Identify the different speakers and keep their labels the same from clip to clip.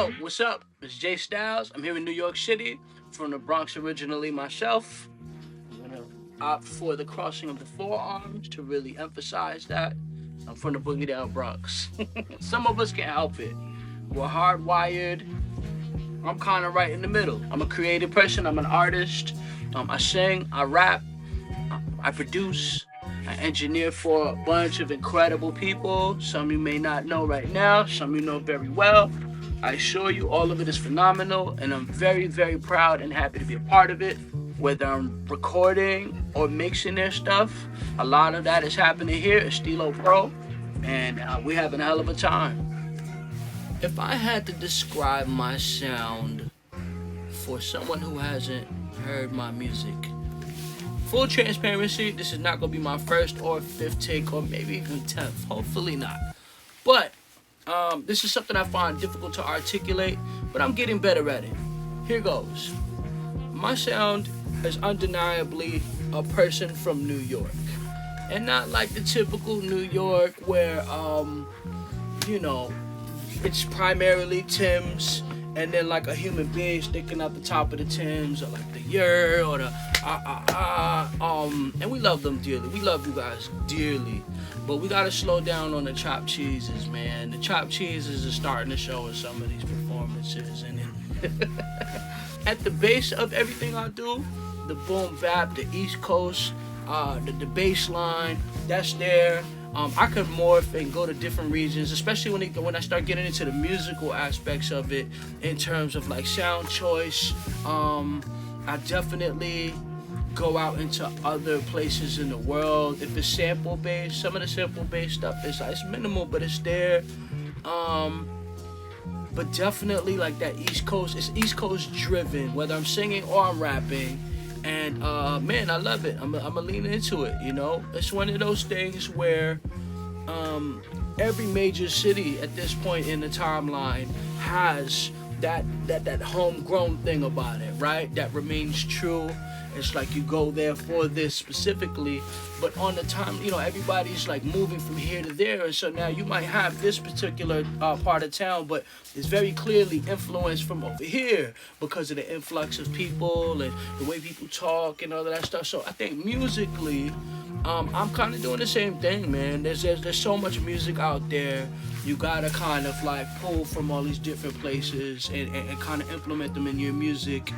Speaker 1: Yo, what's up? It's Jay Stylez. I'm here in New York City, from the Bronx originally myself. I'm gonna opt for the crossing of the forearms to really emphasize that. I'm from the Boogie down Bronx. Some of us can't help it. We're hardwired. I'm kind of right in the middle. I'm a creative person. I'm an artist. I sing. I rap. I produce. I engineer for a bunch of incredible people. Some you may not know right now. Some you know very well. I assure you, all of it is phenomenal, and I'm very, very proud and happy to be a part of it. Whether I'm recording or mixing their stuff, a lot of that is happening here at Stilo Pro, and we're having a hell of a time. If I had to describe my sound for someone who hasn't heard my music, full transparency, this is not going to be my first or fifth take or maybe even 10th. Hopefully not. But this is something I find difficult to articulate, but I'm getting better at it. Here goes. My sound is undeniably a person from New York. And not like the typical New York where, it's primarily Tim's and then like a human being sticking out the top of the Tim's, or like the yer or the and we love them dearly. We love you guys dearly. But we gotta slow down on the chopped cheeses, man. The chopped cheeses are starting to show in some of these performances. And at the base of everything I do, the boom bap, the East Coast, the bass line, that's there. I could morph and go to different regions, especially when I start getting into the musical aspects of it in terms of like sound choice. I definitely go out into other places in the world. If it's sample based, some of the sample based stuff is it's minimal, but it's there. But definitely like that East Coast, it's East Coast driven, whether I'm singing or I'm rapping. And man, I love it. I'm gonna lean into it. It's one of those things where every major city at this point in the timeline has that homegrown thing about it, right? That remains true. It's like you go there for this specifically, but on the time, everybody's like moving from here to there, and so now you might have this particular part of town, but it's very clearly influenced from over here because of the influx of people and the way people talk and all of that stuff. So I think musically, I'm kind of doing the same thing, man. There's so much music out there. You gotta kind of like pull from all these different places and kind of implement them in your music.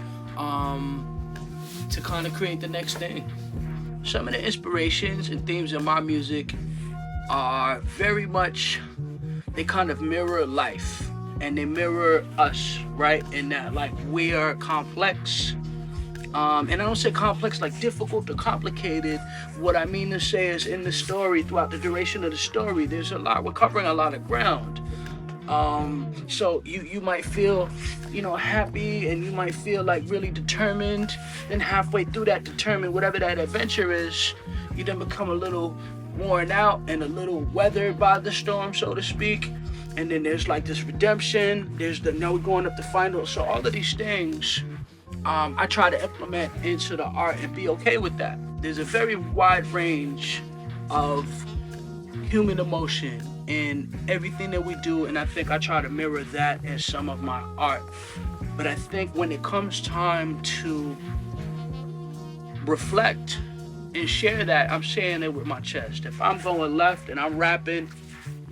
Speaker 1: To kind of create the next thing. Some of the inspirations and themes in my music are very much, they kind of mirror life and they mirror us, right? In that like we are complex. And I don't say complex like difficult or complicated. What I mean to say is in the story, throughout the duration of the story, we're covering a lot of ground. So you might feel, happy, and you might feel like really determined. Then halfway through that determined, whatever that adventure is, you then become a little worn out and a little weathered by the storm, so to speak. And then there's like this redemption. Now we're going up the final. So all of these things, I try to implement into the art and be okay with that. There's a very wide range of human emotion in everything that we do, and I think I try to mirror that in some of my art. But I think when it comes time to reflect and share that, I'm saying it with my chest. If I'm going left and I'm rapping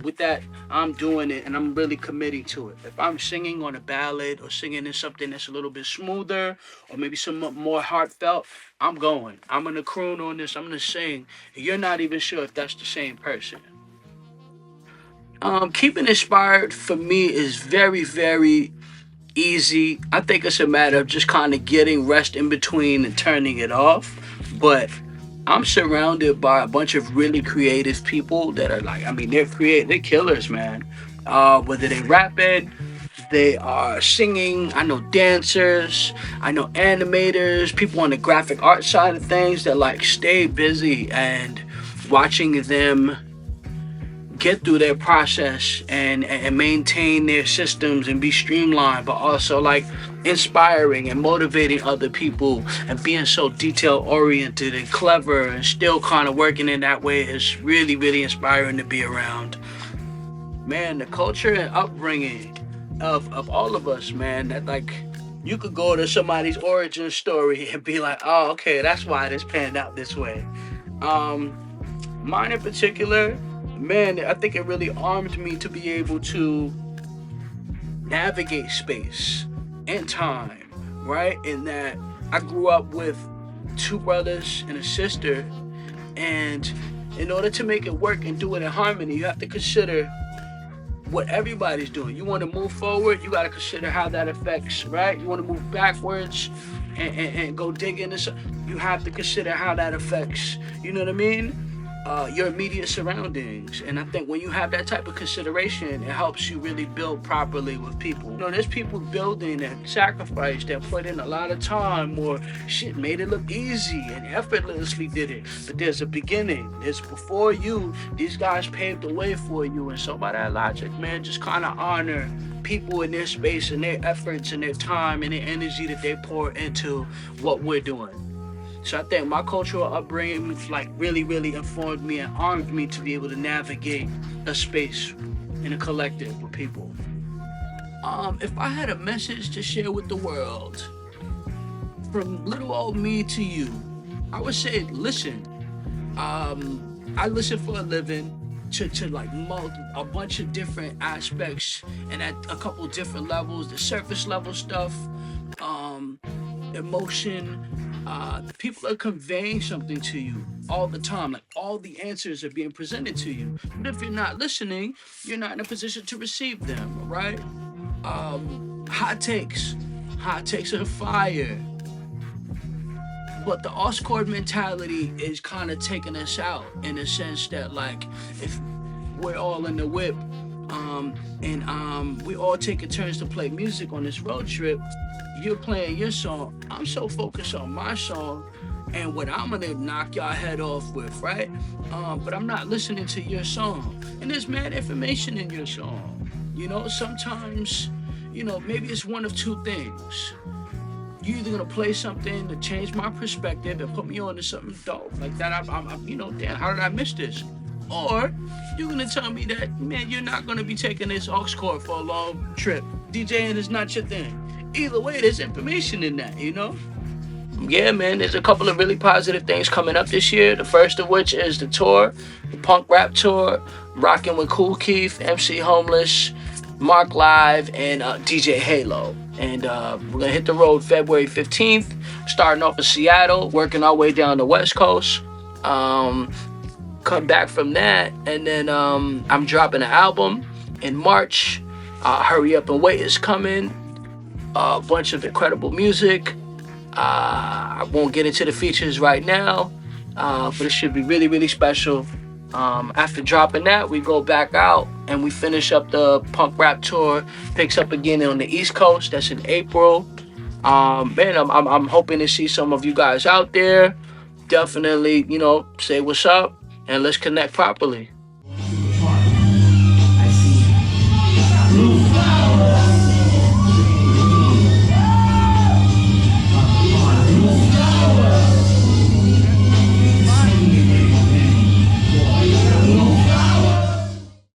Speaker 1: with that, I'm doing it and I'm really committing to it. If I'm singing on a ballad or singing in something that's a little bit smoother or maybe some more heartfelt, I'm gonna croon on this, I'm gonna sing. You're not even sure if that's the same person. Keeping inspired for me is very, very easy. I think it's a matter of just kind of getting rest in between and turning it off. But I'm surrounded by a bunch of really creative people that are like, they're killers, man. Whether they rapping, they are singing. I know dancers, I know animators, people on the graphic art side of things that like stay busy, and watching them get through their process and maintain their systems and be streamlined, but also like inspiring and motivating other people and being so detail oriented and clever and still kind of working in that way is really, really inspiring to be around. Man, the culture and upbringing of all of us, man. That like you could go to somebody's origin story and be like, oh, okay, that's why this panned out this way. Um, Mine in particular, man, I think it really armed me to be able to navigate space and time, right? In that I grew up with two brothers and a sister, and in order to make it work and do it in harmony, you have to consider what everybody's doing. You want to move forward, you got to consider how that affects, right? You want to move backwards and go dig into something, you have to consider how that affects, you know what I mean? Your immediate surroundings. And I think when you have that type of consideration, it helps you really build properly with people. You know, there's people building that sacrifice, that put in a lot of time, or shit made it look easy and effortlessly did it. But there's a beginning. It's before you. These guys paved the way for you. And so by that logic, man, just kind of honor people in their space and their efforts and their time and their energy that they pour into what we're doing. So I think my cultural upbringing like really informed me and armed me to be able to navigate a space in a collective with people. If I had a message to share with the world, from little old me to you, I would say listen. I listen for a living to like a bunch of different aspects and at a couple different levels, the surface level stuff, emotion. People are conveying something to you all the time. Like all the answers are being presented to you. But if you're not listening, you're not in a position to receive them, right? Hot takes. Hot takes are fire. But the Oscord mentality is kind of taking us out in the sense that like if we're all in the whip, and we all taking turns to play music on this road trip, you're playing your song, I'm so focused on my song and what I'm gonna knock y'all head off with, right? But I'm not listening to your song. And there's mad information in your song. You know, sometimes, you know, maybe it's one of two things. You're either gonna play something to change my perspective and put me on to something dope like that. I'm you know, damn, how did I miss this? Or you're gonna tell me that, man, you're not gonna be taking this aux cord for a long trip. DJing is not your thing. Either way, there's information in that, you know? Yeah, man, there's a couple of really positive things coming up this year. The first of which is the tour, the punk rap tour, rocking with Kool Keith, MC Homeless, Mark Live, and DJ Halo. And we're gonna hit the road February 15th, starting off in Seattle, working our way down the West Coast. Come back from that, and then I'm dropping an album in March. Hurry Up and Wait is coming. A bunch of incredible music. I won't get into the features right now, but it should be really special. After dropping that, we go back out and we finish up the punk rap tour. Picks up again on the East Coast. That's in April. Man, I'm hoping to see some of you guys out there. Definitely, you know, say what's up and let's connect properly.